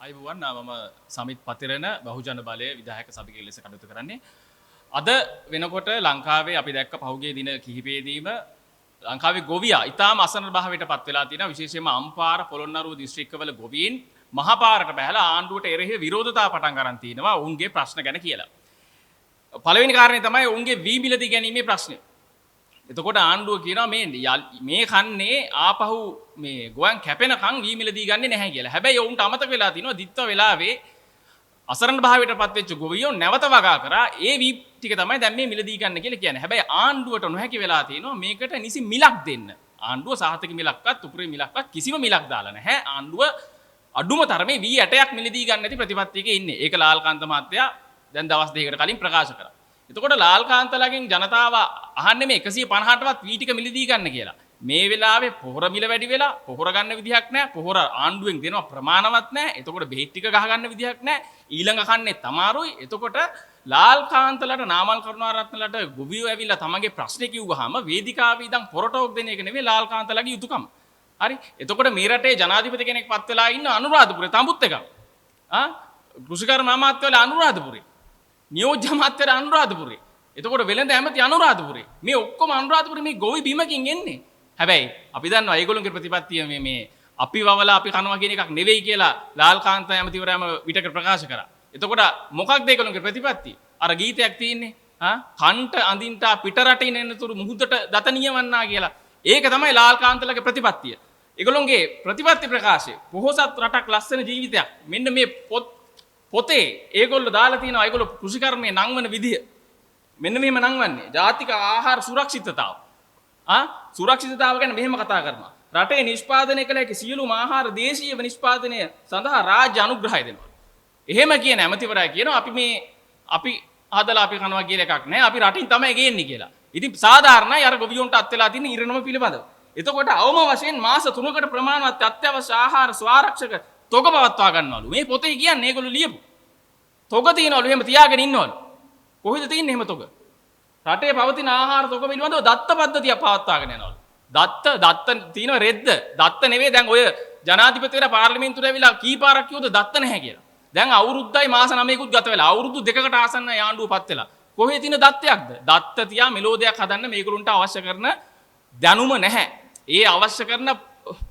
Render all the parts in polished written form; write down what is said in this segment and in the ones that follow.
අයිබුවන් මම සමිත් පතිරණ බහුජන බලය විදායක සභිකය ලෙස කටයුතු කරන්නේ. අද වෙනකොට ලංකාවේ අපි දැක්ක පහුගිය දින කිහිපයේදීම ලංකාවේ ගොවියා ඉතාම අසරණ භාවයට පත් වෙලා තියෙනවා. විශේෂයෙන්ම අම්පාර පොළොන්නරුව දිස්ත්‍රික්කවල ගොවීන් මහපාරට බැහැලා ආණ්ඩුවට එරෙහිව විරෝධතා පටන් ගන්න තිනවා ඔවුන්ගේ ප්‍රශ්න ගැන කියලා. පළවෙනි කාරණේ තමයි ඔවුන්ගේ වී මිලදී ගැනීමේ ප්‍රශ්නේ. එතකොට ආණ්ඩුව කියනවා මේ කන්නේ ආපහු මේ ගෝයන් කැපෙනකන් වී මිලදී ගන්නේ නැහැ කියලා. හැබැයි ඔවුන්ට අමතක වෙලා තිනවා දිත්ත වෙලාවේ අසරණ භාවයට පත් වෙච්ච ගොවියෝ නැවත වගා කරා ඒ වී ටික තමයි දැන් මේ මිලදී ගන්න කියලා කියන්නේ. හැබැයි ආණ්ඩුවට නොහැකි වෙලා තිනවා මේකට නිසි මිලක් දෙන්න. ආණ්ඩුව සහතික මිලක්වත් උපරිම මිලක්වත් කිසිම මිලක් දාලා නැහැ. ආණ්ඩුව අඩුම තරමේ වී ඇටයක් මිලදී ගන්න නැති ප්‍රතිපත්තියක ඉන්නේ. ඒක ලාල්කාන්ත මහත්තයා දැන් දවස් දෙකකට කලින් ප්‍රකාශ කරා. එතකොට ලාල්කාන්තලගෙන් ජනතාව අහන්නේ මේ 150ටවත් වී ටික මිලදී ගන්න කියලා. මේ වෙලාවේ පොහොර මිල වැඩි වෙලා පොහොර ගන්න විදිහක් නැහැ. පොහොර ආණ්ඩුවෙන් දෙනවා ප්‍රමාණවත් නැහැ. එතකොට බෙහෙත් ටික ගහ ගන්න විදිහක් නැහැ. ඊළඟ කන්නේ තමාරුයි. එතකොට ලාල්කාන්තලට නාමල් කරුණාරත්නලට ගොවියෝ ඇවිල්ලා තමන්ගේ ප්‍රශ්නේ කිව්වහම වේදිකාවේ ඉඳන් පොරටෝක් දෙන එක නෙවෙයි ලාල්කාන්තලගේ යුතුයකම. හරි. එතකොට මේ රටේ ජනාධිපති කෙනෙක් පත් වෙලා ඉන්න අනුරාධපුරේ තඹුත් එක. කෘෂිකර්ම අමාත්‍යවල අනුරාධපුරේ. නියෝජ්‍ය අමාත්‍යවල අනුරාධපුරේ. එතකොට වෙළඳ ඇමති අනුරාධපුරේ. මේ ඔක්කොම අනුරාධපුරේ මේ ගොවි බිමකින් එන්නේ. හැබැයි අපි දන්නවා ඒගොල්ලෝගේ ප්‍රතිපත්තිය මේ අපි වවලා අපි කනවා කියන එකක් නෙවෙයි කියලා ලාල්කාන්ත ඇමතිවරයාම විතක ප්‍රකාශ කරා. එතකොට මොකක්ද ඒගොල්ලෝගේ ප්‍රතිපත්තිය? අර ගීතයක් තියෙන්නේ. කන්ට අඳින්ට පිට රටින් එනතුරු මුහුදට දත නියවන්නා කියලා. ඒක තමයි ලාල්කාන්තලගේ ප්‍රතිපත්තිය. ඒගොල්ලෝගේ ප්‍රතිපත්ති ප්‍රකාශය පොහොසත් රටක් ලස්සන ජීවිතයක්. මෙන්න මේ පොතේ ඒගොල්ලෝ දාලා තියෙනවා ඒගොල්ලෝ කෘෂිකර්මයේ නංවන විදිය. මෙන්න මෙහෙම නංවන්නේ. ජාතික ආහාර සුරක්ෂිතතාව. සුරක්ෂිතතාව ගැන මෙහෙම කතා කරනවා. රටේ නිෂ්පාදනය කළ හැකි සියලුම ආහාර දේශීය නිෂ්පාදනය සඳහා රාජ්‍ය අනුග්‍රහය දෙනවා. එහෙම කියන ඇමතිවරයා කියනවා අපි හදලා අපි කනවා කියලා එකක් නැහැ. අපි රටින් තමයි ගේන්නේ කියලා. ඉතින් සාධාරණයි අර ගොවියොන්ට අත් වෙලා තියෙන ඉරණම පිළිබඳව. එතකොට අවම වශයෙන් මාස 3කට ප්‍රමාණවත් අත්‍යවශ්‍ය ආහාර ස්වාරක්ෂක තොග පවත්වා ගන්නවලු. මේ පොතේ කියන්නේ ඒගොල්ලෝ ලියපු. තොග තියනවලු එහෙම තියාගෙන ඉන්නවලු. කොහෙද තියෙන්නේ එහෙම තොග? රටේ පවතින ආහාර තොග පිළිබඳව දත්ත පද්ධතියක් පවත්වාගෙන යනවලු. දත්ත තියෙනව රෙද්ද. දත්ත නෙවෙයි දැන් ඔය ජනාධිපතිවරයා පාර්ලිමේන්තුවට ඇවිල්ලා කීපාරක් කිව්වද දත්ත නැහැ කියලා. දැන් අවුරුද්දයි මාස 9කුත් ගත වෙලා අවුරුදු 2කට ආසන්න ආණ්ඩුවපත් වෙලා. කොහේ තියෙන දත්තයක්ද? දත්ත තියා මෙලෝඩියක් හදන්න මේගොල්ලන්ට අවශ්‍ය කරන දැනුම නැහැ. ඒ අවශ්‍ය කරන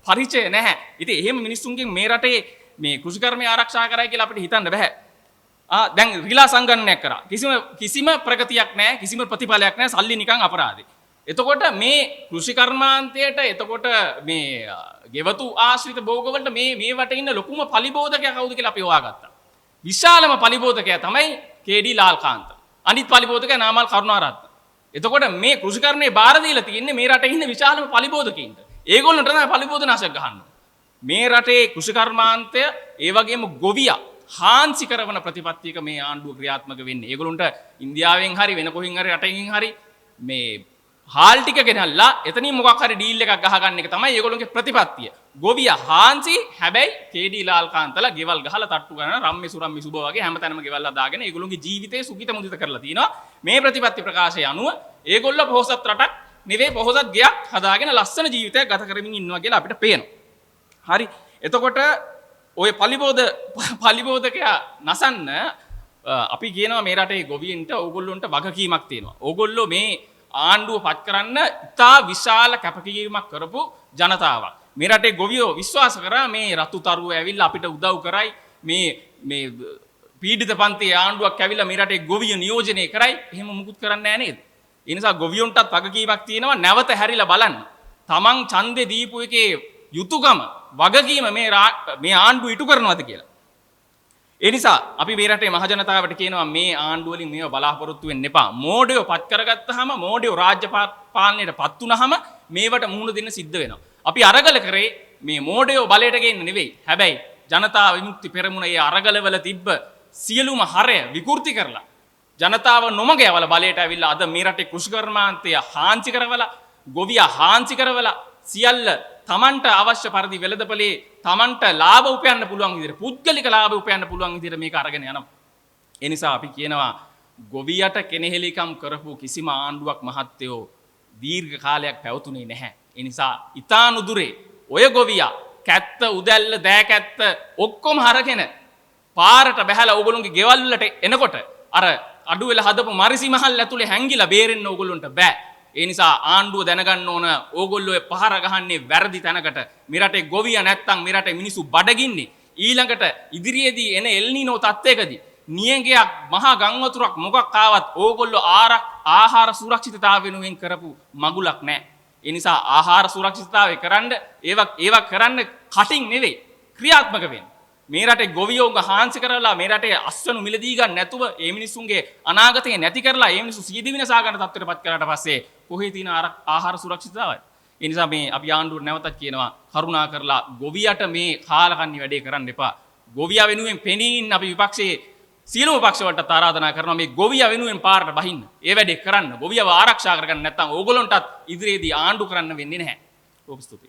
පරිචය නැහැ. ඉතින් එහෙම මිනිස්සුන්ගෙන් මේ රටේ මේ කෘෂිකර්මය ආරක්ෂා කරයි කියලා අපිට හිතන්න බෑ. දැන් රිලා සංගණනයක් කරා. කිසිම ප්‍රගතියක් නැහැ, කිසිම ප්‍රතිඵලයක් නැහැ, සල්ලි නිකන් අපරාධේ. එතකොට මේ කෘෂිකර්මාන්තයට එතකොට මේ ගෙවතු ආශ්‍රිත භෝගවලට මේ වට ඉන්න ලොකුම පලිබෝධකයා කවුද කියලා අපි හොයාගත්තා. විශාලම පලිබෝධකයා තමයි කේ.ඩී. ලාල්කාන්ත. අනිත් පලිබෝධකයා නාමල් කරුණාරත්න. එතකොට මේ කෘෂිකර්මයේ බාර දීලා තියෙන්නේ මේ රටේ ඉන්න විශාලම පලිබෝධකයින්ට. ඒගොල්ලන්ට තමයි පලිබෝධනාශක ගහන්න. මේ රටේ කෘෂිකර්මාන්තය ඒ වගේම ගොවියා හාන්සි කරන ප්‍රතිපත්තියක මේ ආණ්ඩුව ක්‍රියාත්මක වෙන්නේ. ඒගොල්ලන්ට ඉන්දියාවෙන් හරි වෙන කොහින් හරි රටකින් හරි මේ හාල් ටික ගෙනල්ලා එතනින් මොකක් හරි ඩීල් එකක් ගහගන්න එක තමයි ඒගොල්ලන්ගේ ප්‍රතිපත්තිය. ගොවියා හාන්සි හැබැයි කේ.ඩී. ලාල්කාන්තලා ගෙවල් ගහලා තට්ටු කරන රම්මි සුරම්මි සුබ වගේ හැමතැනම ගෙවල් හදාගෙන ඒගොල්ලන්ගේ ජීවිතේ සුඛිත මුදිත කරලා තිනවා. මේ ප්‍රතිපත්ති ප්‍රකාශය අනුව ඒගොල්ලෝ පොහොසත් රටක් නෙවෙයි පොහොසත් ගයක් හදාගෙන ලස්සන ජීවිතයක් ගත කරමින් ඉන්නවා කියලා අපිට පේනවා. හරි. එතකොට ඔය පලිබෝධකයා නසන්න අපි කියනවා මේ රටේ ගොවියන්ට ඕගොල්ලොන්ට වගකීමක් තියෙනවා. ඕගොල්ලෝ මේ ආණ්ඩුව පත් කරන්න ඉතා විශාල කැපකිරීමක් කරපු ජනතාවක්. මේ රටේ ගොවියෝ විශ්වාස කරා මේ රතු තරුව ඇවිල්ලා අපිට උදව් කරයි මේ පීඩිත පන්තියේ ආණ්ඩුවක් ඇවිල්ලා මේ රටේ ගොවියෝ නියෝජනය කරයි. එහෙම මුකුත් කරන්නේ නැහැ නේද? ඒ නිසා ගොවියොන්ටත් වගකීමක් තියෙනවා නැවත හැරිලා බලන්න. තමන් ඡන්දේ දීපු එකේ යුතුයකම වගකීම මේ ආණ්ඩුව ඉටු කරනවද කියලා. ඒ නිසා අපි මේ රටේ මහ ජනතාවට කියනවා මේ ආණ්ඩුව වලින් මේව බලාපොරොත්තු වෙන්න එපා. මෝඩයෝ පත් කරගත්තාම මෝඩයෝ රාජ්‍ය පාලනයට පත් වුනහම මේවට මුහුණ දෙන්න සිද්ධ වෙනවා. අපි අරගල කරේ මේ මෝඩයෝ බලයට ගේන්න නෙවෙයි. හැබැයි ජනතා විමුක්ති පෙරමුණ ඒ අරගලවල තිබ්බ සියලුම හරය විකෘති කරලා ජනතාව නොමග යවලා බලයට ඇවිල්ලා අද මේ රටේ කෘෂිකර්මාන්තය හාන්සි කරවලා ගොවියා හාන්සි කරවලා සියල්ල තමන්ට අවශ්‍ය පරිදි වෙළඳපොලේ තමන්ට ලාභ උපයන්න පුළුවන් විදිහට පුද්ගලික ලාභ උපයන්න පුළුවන් විදිහට මේක අරගෙන යනවා. ඒ නිසා අපි කියනවා ගොවියට කෙනෙහිලිකම් කරපු කිසිම ආණ්ඩුවක් මහත්තයෝ දීර්ඝ කාලයක් පැවතුනේ නැහැ. ඒ නිසා ඊතානුදුරේ ඔය ගොවියා කැත්ත උදැල්ල දෑකැත්ත ඔක්කොම හරගෙන පාරට බැහැලා ඕගොල්ලෝගේ ගෙවල් වලට එනකොට අර අඩු වෙලා හදපු මරිසි මහල් ඇතුලේ හැංගිලා බේරෙන්න ඕගොල්ලන්ට බෑ. ඒ නිසා ආණ්ඩුව දැනගන්න ඕන ඕගොල්ලෝ පහර ගහන්නේ වැරදි තැනකට. මේ රටේ ගොවිය නැත්තම් මේ රටේ මිනිස්සු බඩගින්නේ. ඊළඟට ඉදිරියේදී එන එල්නිනෝ තත්ත්වයකදී නියඟයක් මහා ගම් වතුරක් මොකක් ආවත් ඕගොල්ලෝ ආහාර සුරක්ෂිතතාව වෙනුවෙන් කරපු මගුලක් නැහැ. ඒ නිසා ආහාර සුරක්ෂිතතාවය කරන්න ඒවා කරන්න කටින් නෙවෙයි ක්‍රියාත්මක වෙන්න. මේ රටේ ගොවියෝග හාන්සි කරලා මේ රටේ අස්වනු මිලදී ගන්න නැතුව ඒ මිනිස්සුන්ගේ අනාගතය නැති කරලා ඒ මිනිස්සු සියදිවි නසා ගන්න තත්ත්වයටපත් කරාට පස්සේ කොහේ තියෙන ආහාර සුරක්ෂිතතාවය? ඒ නිසා මේ අපි ආණ්ඩුවට නැවතත් කියනවා කරුණා කරලා ගොවියට මේ කාලකන්ණි වැඩේ කරන්න එපා. ගොවියා වෙනුවෙන් පෙනී ඉන්න අපි විපක්ෂයේ සියලුම පක්ෂ වලට ආරාධනා කරනවා මේ ගොවියා වෙනුවෙන් පාරට බහින්න. ඒ වැඩේ කරන්න. ගොවියව ආරක්ෂා කරගන්න නැත්නම් ඕගොල්ලන්ටත් ඉදිරියේදී ආණ්ඩු කරන්න වෙන්නේ නැහැ. ඔබ ස්තුතියි.